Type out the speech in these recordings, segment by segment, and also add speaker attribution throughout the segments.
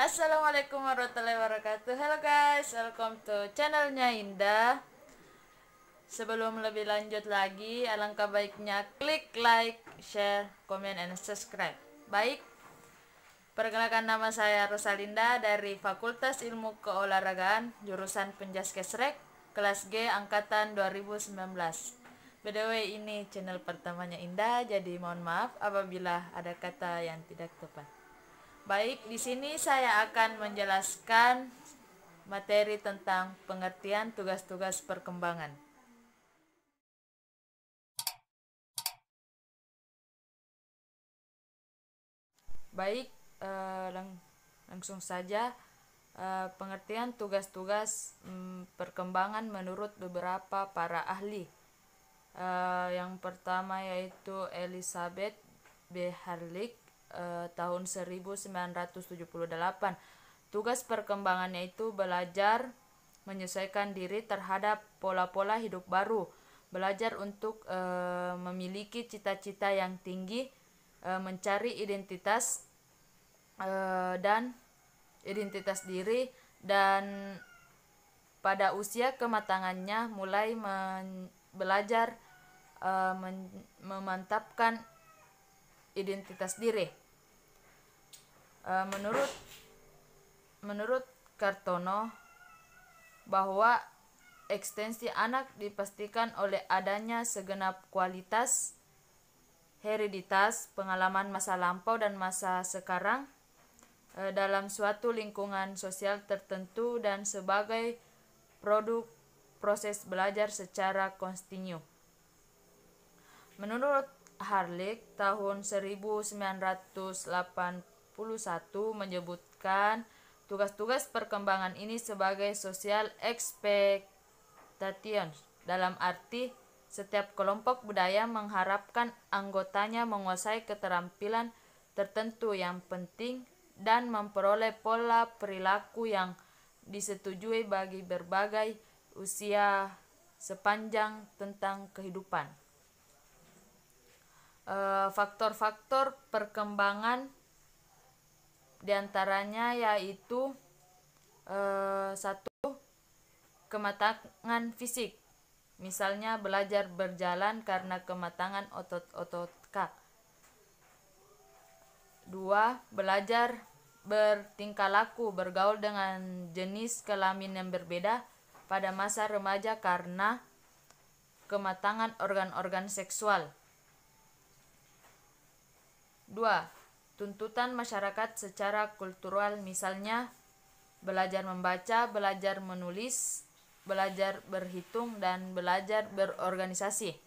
Speaker 1: Assalamualaikum warahmatullahi wabarakatuh. Hello guys, welcome to channelnya Indah. Sebelum lebih lanjut lagi, alangkah baiknya klik like, share, comment, and subscribe. Baik, perkenalkan, nama saya Rosalinda dari Fakultas Ilmu Keolahragaan, jurusan Penjaskesrek, kelas G angkatan 2019. BTW ini channel pertamanya Indah, jadi mohon maaf apabila ada kata yang tidak tepat. Baik, di sini saya akan menjelaskan materi tentang pengertian tugas-tugas perkembangan. Baik, langsung saja. Pengertian tugas-tugas perkembangan menurut beberapa para ahli. Yang pertama yaitu Elizabeth B. Harlick, tahun 1978. Tugas perkembangannya itu belajar menyesuaikan diri terhadap pola-pola hidup baru, belajar untuk memiliki cita-cita yang tinggi, mencari identitas dan identitas diri, dan pada usia kematangannya mulai belajar memantapkan identitas diri. Menurut Kartono, bahwa ekstensi anak dipastikan oleh adanya segenap kualitas, hereditas, pengalaman masa lampau dan masa sekarang dalam suatu lingkungan sosial tertentu dan sebagai produk proses belajar secara kontinu. Menurut Harlick, tahun 1981 menyebutkan tugas-tugas perkembangan ini sebagai social expectations, dalam arti setiap kelompok budaya mengharapkan anggotanya menguasai keterampilan tertentu yang penting dan memperoleh pola perilaku yang disetujui bagi berbagai usia sepanjang tentang kehidupan. Faktor-faktor perkembangan diantaranya yaitu 1. Kematangan fisik, misalnya belajar berjalan karena kematangan otot-otot kaki. 2. Belajar bertingkah laku, bergaul dengan jenis kelamin yang berbeda pada masa remaja karena kematangan organ-organ seksual. 2. Tuntutan masyarakat secara kultural, misalnya belajar membaca, belajar menulis, belajar berhitung, dan belajar berorganisasi.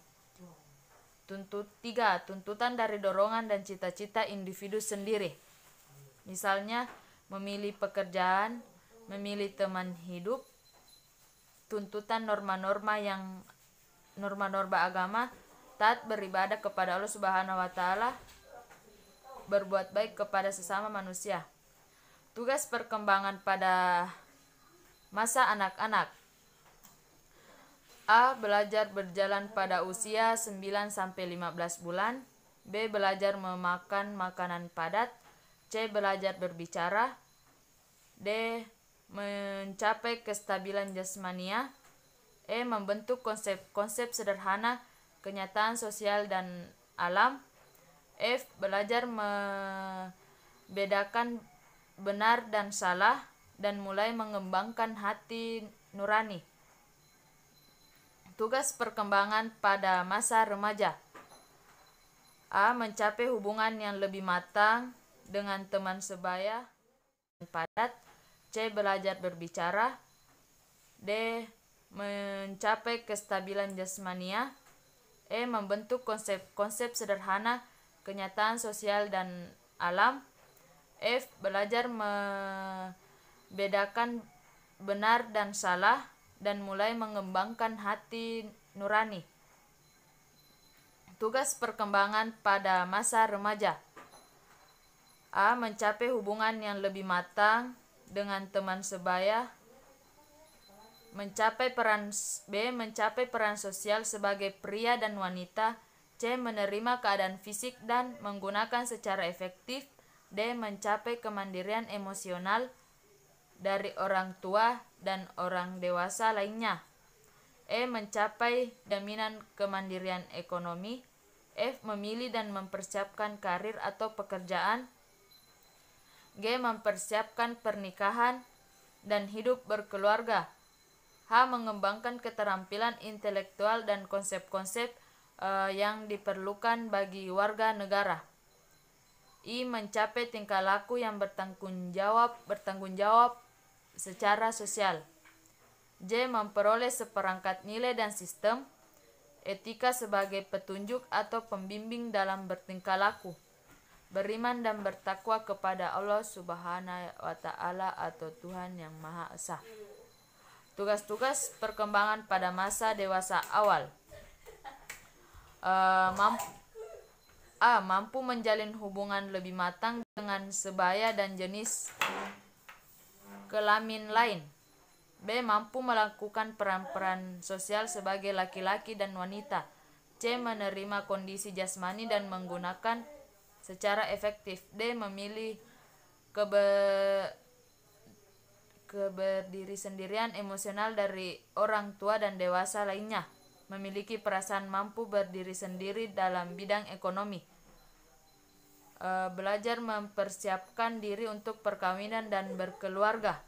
Speaker 1: 3. Tuntutan dari dorongan dan cita-cita individu sendiri, misalnya memilih pekerjaan, memilih teman hidup. Tuntutan norma-norma agama, taat beribadah kepada Allah Subhanahu wa Ta'ala, berbuat baik kepada sesama manusia. Tugas perkembangan pada masa anak-anak: A. Belajar berjalan pada usia 9-15 bulan. B. Belajar memakan makanan padat. C. Belajar berbicara. D. Mencapai kestabilan jasmania. E. Membentuk konsep-konsep sederhana kenyataan sosial dan alam. F. Belajar membedakan benar dan salah dan mulai mengembangkan hati nurani. Tugas perkembangan pada masa remaja: A. Mencapai hubungan yang lebih matang dengan teman sebaya padat. C. Belajar berbicara. D. Mencapai kestabilan jasmania. E. Membentuk konsep-konsep sederhana kenyataan sosial dan alam. F. Belajar membedakan benar dan salah dan mulai mengembangkan hati nurani. Tugas perkembangan pada masa remaja: A. Mencapai hubungan yang lebih matang dengan teman sebaya. B. Mencapai peran sosial sebagai pria dan wanita. C. Menerima keadaan fisik dan menggunakan secara efektif D. Mencapai kemandirian emosional dari orang tua dan orang dewasa lainnya. E. Mencapai jaminan kemandirian ekonomi. F. Memilih dan mempersiapkan karir atau pekerjaan. G. Mempersiapkan pernikahan dan hidup berkeluarga. H. Mengembangkan keterampilan intelektual dan konsep-konsep yang diperlukan bagi warga negara. I. Mencapai tingkah laku yang bertanggung jawab secara sosial. J. Memperoleh seperangkat nilai dan sistem etika sebagai petunjuk atau pembimbing dalam bertingkah laku. Beriman dan bertakwa kepada Allah Subhanahu wa Ta'ala atau Tuhan yang Maha Esa. Tugas-tugas perkembangan pada masa dewasa awal. Mampu menjalin hubungan lebih matang dengan sebaya dan jenis kelamin lain. B. Mampu melakukan peran-peran sosial sebagai laki-laki dan wanita. C. Menerima kondisi jasmani dan menggunakan secara efektif. D. Memilih keberdirian emosional dari orang tua dan dewasa lainnya. Memiliki perasaan mampu berdiri sendiri dalam bidang ekonomi. Belajar mempersiapkan diri untuk perkawinan dan berkeluarga.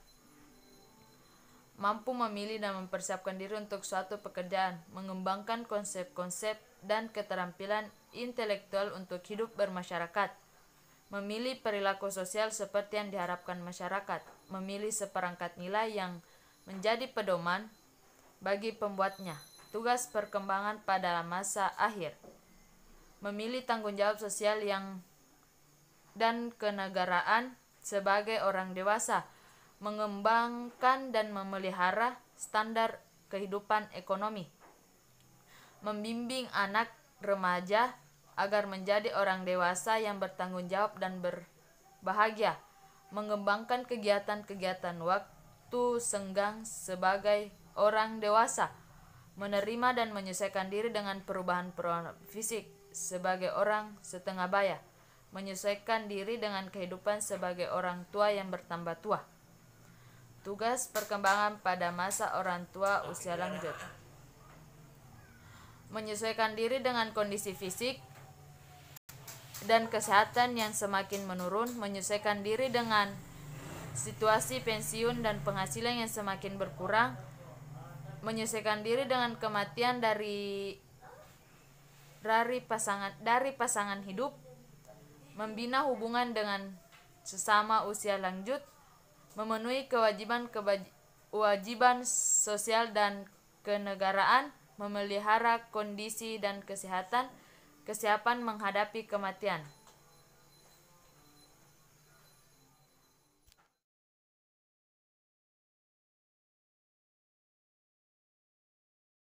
Speaker 1: Mampu memilih dan mempersiapkan diri untuk suatu pekerjaan. Mengembangkan konsep-konsep dan keterampilan intelektual untuk hidup bermasyarakat. Memilih perilaku sosial seperti yang diharapkan masyarakat. Memilih seperangkat nilai yang menjadi pedoman bagi pembuatnya. Tugas perkembangan pada masa akhir. Memilih tanggung jawab sosial dan kenegaraan sebagai orang dewasa. Mengembangkan dan memelihara standar kehidupan ekonomi. Membimbing anak remaja agar menjadi orang dewasa yang bertanggung jawab dan berbahagia. Mengembangkan kegiatan-kegiatan waktu senggang sebagai orang dewasa. Menerima dan menyesuaikan diri dengan perubahan-perubahan fisik sebagai orang setengah baya. Menyesuaikan diri dengan kehidupan sebagai orang tua yang bertambah tua. Tugas perkembangan pada masa orang tua usia lanjut. Menyesuaikan diri dengan kondisi fisik dan kesehatan yang semakin menurun. Menyesuaikan diri dengan situasi pensiun dan penghasilan yang semakin berkurang. Menyesuaikan diri dengan kematian dari pasangan hidup. Membina hubungan dengan sesama usia lanjut. Memenuhi kewajiban sosial dan kenegaraan. Memelihara kondisi dan kesiapan menghadapi kematian.